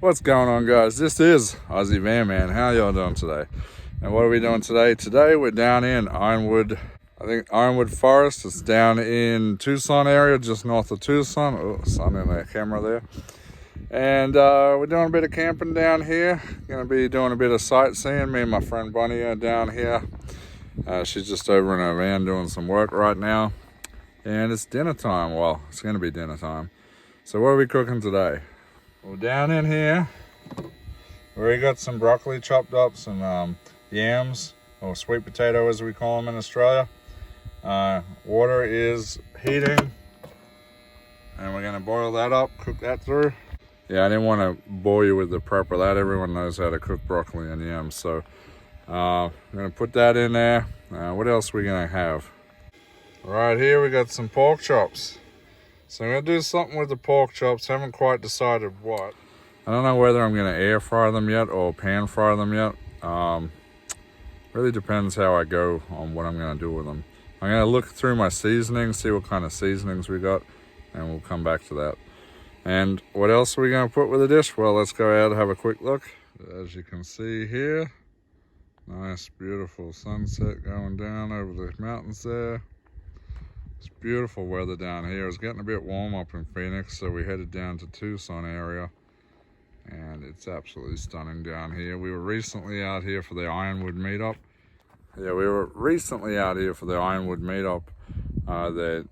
What's going on, guys? This is Aussie Van Man. How y'all doing today? And what are we doing today? Today we're down in Ironwood. I think Ironwood Forest. It's down in Tucson area, just north of Tucson. Oh, sun in the camera there. And we're doing a bit of camping down here. Gonna be doing a bit of sightseeing. Me and my friend Bonnie are down here. She's just over in her van doing some work right now. And it's dinner time. Well, it's gonna be dinner time. So what are we cooking today? Well, down in here, we already got some broccoli chopped up, some yams, or sweet potato as we call them in Australia. Water is heating, and we're gonna boil that up, cook that through. Yeah, I didn't want to bore you with the prep of that. Everyone knows how to cook broccoli and yams, so I'm gonna put that in there. What else are we gonna have? Right here, we got some pork chops. So I'm going to do something with the pork chops. Haven't quite decided what. I don't know whether I'm going to air fry them yet or pan fry them yet. Really depends how I go on what I'm going to do with them. I'm going to look through my seasonings, see what kind of seasonings we got, and we'll come back to that. And what else are we going to put with the dish? Well, let's go ahead and have a quick look. As you can see here, nice beautiful sunset going down over the mountains there. It's beautiful weather down here. It's getting a bit warm up in Phoenix, so we headed down to Tucson area, and it's absolutely stunning down here. We were recently out here for the Ironwood meetup. Yeah, we were recently out here for the Ironwood meetup that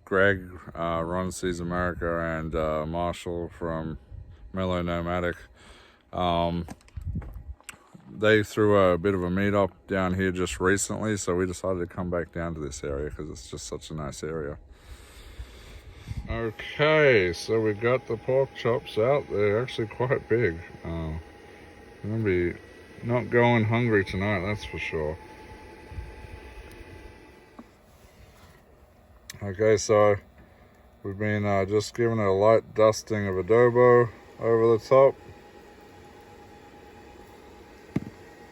Greg, Ron Sees America, and Marshall from Mellow Nomadic, they threw a bit of a meetup down here just recently, so we decided to come back down to this area because it's just such a nice area. Okay, so we got the pork chops out. They're actually quite big. I'm gonna be not going hungry tonight, that's for sure. Okay, so we've been just giving it a light dusting of adobo over the top.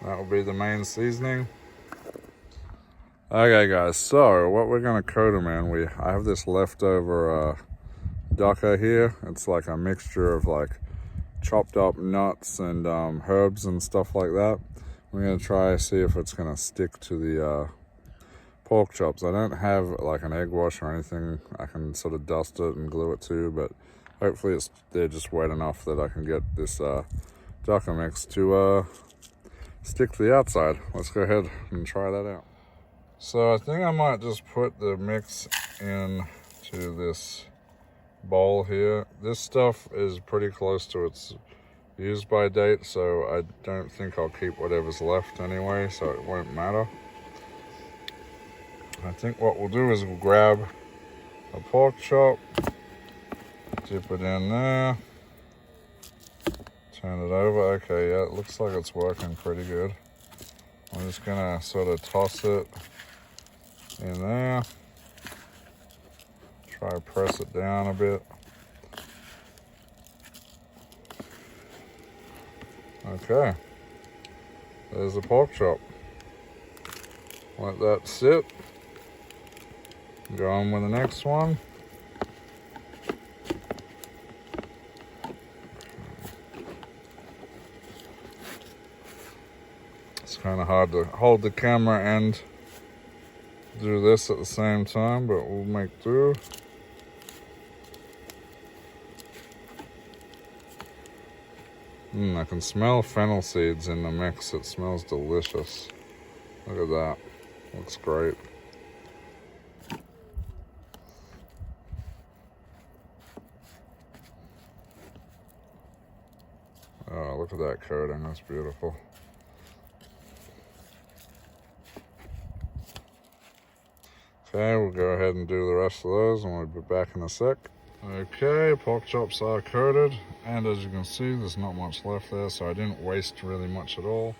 That will be the main seasoning. Okay, guys, so what we're gonna coat them in, I have this leftover ducker here. It's like a mixture of like chopped up nuts and herbs and stuff like that. We're gonna try to see if it's gonna stick to the pork chops. I don't have like an egg wash or anything I can sort of dust it and glue it to, but hopefully they're just wet enough that I can get this ducker mix to stick to the outside. Let's go ahead and try that out. So I think I might just put the mix into this bowl here. This stuff is pretty close to its use by date, so I don't think I'll keep whatever's left anyway, so it won't matter. I think what we'll do is we'll grab a pork chop, dip it in there, turn it over. Okay, yeah, it looks like it's working pretty good. I'm just gonna sort of toss it in there. Try to press it down a bit. Okay, there's the pork chop. Let that sit. Go on with the next one. It's kind of hard to hold the camera and do this at the same time, but we'll make do. I can smell fennel seeds in the mix. It smells delicious. Look at that. Looks great. Oh, look at that coating. That's beautiful. Okay, we'll go ahead and do the rest of those, and we'll be back in a sec. Okay, pork chops are coated, and as you can see, there's not much left there, so I didn't waste really much at all.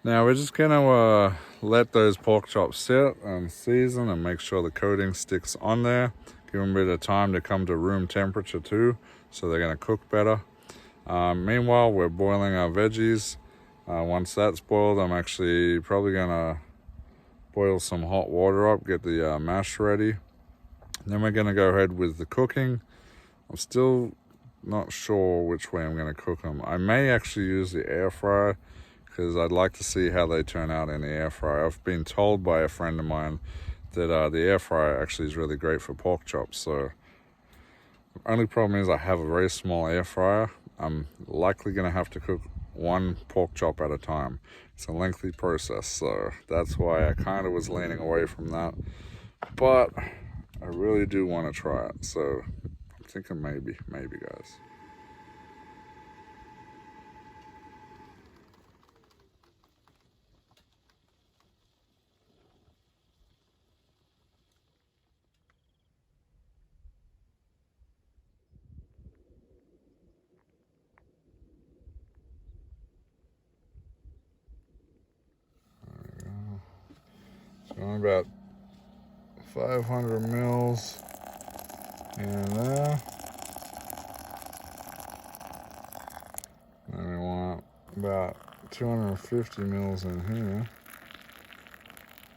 Now we're just gonna let those pork chops sit and season and make sure the coating sticks on there. Give them a bit of time to come to room temperature too, so they're gonna cook better. Meanwhile, we're boiling our veggies. Once that's boiled, I'm actually probably gonna boil some hot water up, get the mash ready. Then we're gonna go ahead with the cooking. I'm still not sure which way I'm going to cook them. I may actually use the air fryer because I'd like to see how they turn out in the air fryer. I've been told by a friend of mine that the air fryer actually is really great for pork chops. So the only problem is I have a very small air fryer. I'm likely going to have to cook one pork chop at a time. It's a lengthy process, so that's why I kind of was leaning away from that. But I really do want to try it, so I'm thinking maybe guys. So I'm about 500 mils in there. Then we want about 250 mils in here.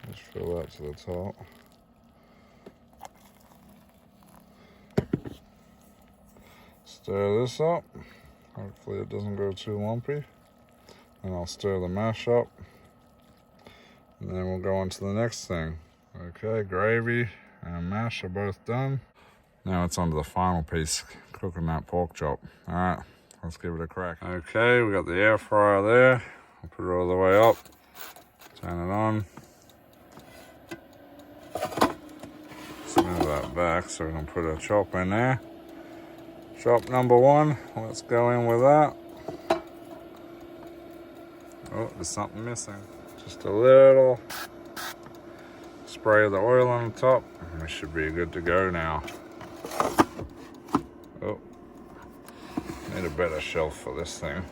Let's fill that to the top. Stir this up. Hopefully it doesn't go too lumpy. And I'll stir the mash up. And then we'll go on to the next thing. Okay, gravy and mash are both done. Now it's on to the final piece, cooking that pork chop. All right, let's give it a crack. Okay, we got the air fryer there. I'll put it all the way up, turn it on. Move that back so we can put a chop in there. Chop number one, let's go in with that. Oh, there's something missing. Just a little spray of the oil on the top. And we should be good to go now. Oh, need a better shelf for this thing.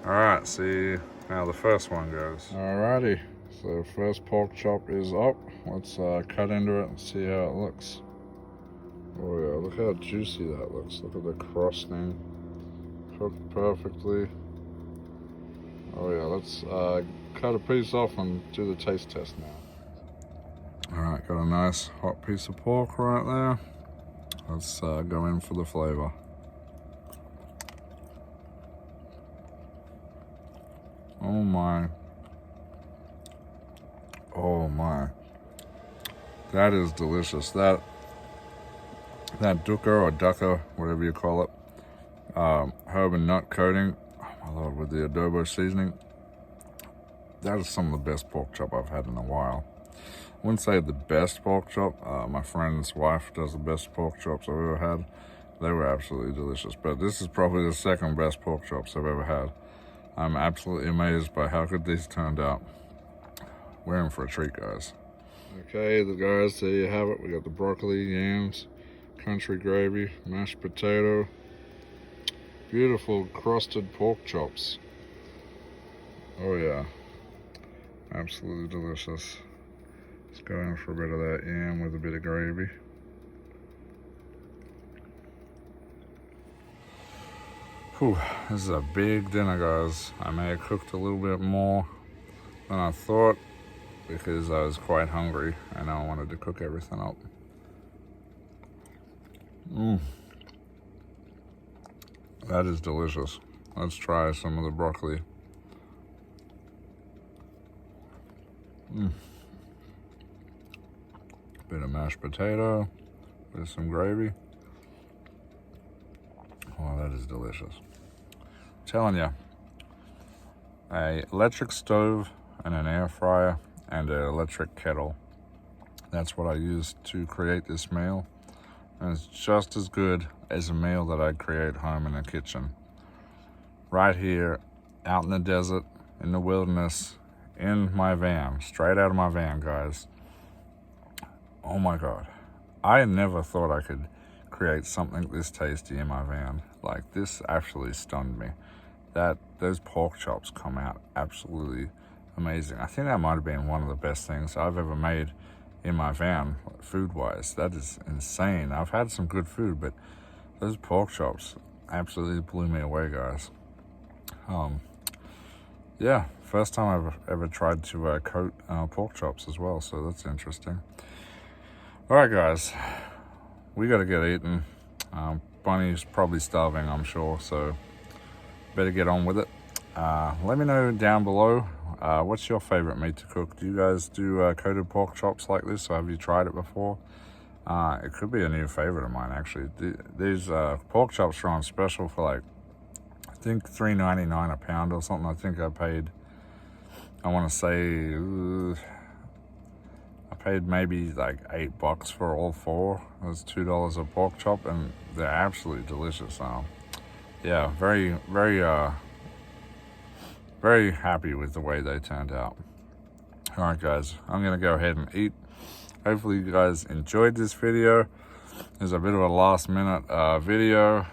All right, see how the first one goes. Alrighty, so first pork chop is up. Let's cut into it and see how it looks. Oh yeah, look how juicy that looks. Look at the crusting, cooked perfectly. Oh yeah, let's cut a piece off and do the taste test now. All right, got a nice hot piece of pork right there. Let's go in for the flavor. Oh my. Oh my. That is delicious. That dukkha or dukkha, whatever you call it, herb and nut coating, oh my lord, with the adobo seasoning, that is some of the best pork chop I've had in a while. I wouldn't say the best pork chop. My friend's wife does the best pork chops I've ever had. They were absolutely delicious, but this is probably the second best pork chops I've ever had. I'm absolutely amazed by how good these turned out. We're in for a treat, guys. Okay, guys, there you have it. We got the broccoli, yams, country gravy, mashed potato, beautiful crusted pork chops. Oh yeah, absolutely delicious. Let's go in for a bit of that yam with a bit of gravy. Whew, this is a big dinner, guys. I may have cooked a little bit more than I thought because I was quite hungry and I wanted to cook everything up. That is delicious. Let's try some of the broccoli. Bit of mashed potato with some gravy. Oh, that is delicious. I'm telling you, an electric stove and an air fryer and an electric kettle. That's what I used to create this meal. And it's just as good as a meal that I'd create home in the kitchen. Right here, out in the desert, in the wilderness, in my van, straight out of my van, guys. Oh my God. I never thought I could create something this tasty in my van. Like, this actually stunned me. Those pork chops come out absolutely amazing. I think that might have been one of the best things I've ever made in my van, food-wise. That is insane. I've had some good food, but those pork chops absolutely blew me away, guys. Yeah, first time I've ever tried to coat pork chops as well, so that's interesting. All right, guys, we got to get eating. bunny's probably starving, I'm sure, so better get on with it. Let me know down below, what's your favorite meat to cook? Do you guys do coated pork chops like this, or have you tried it before? It could be a new favorite of mine, actually. These pork chops are on special for like, I think $3.99 a pound or something. I think I paid, I want to say, I paid maybe like $8 for all four. It was $2 a pork chop, and they're absolutely delicious. Yeah, very, very, very happy with the way they turned out. All right, guys, I'm gonna go ahead and eat. Hopefully you guys enjoyed this video. It's a bit of a last minute video,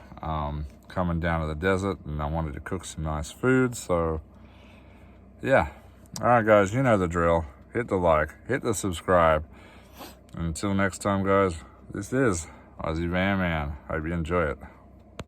coming down to the desert, and I wanted to cook some nice food, so yeah. All right, guys, you know the drill. Hit the like, hit the subscribe. And until next time, guys, this is Aussie Man. Hope you enjoy it.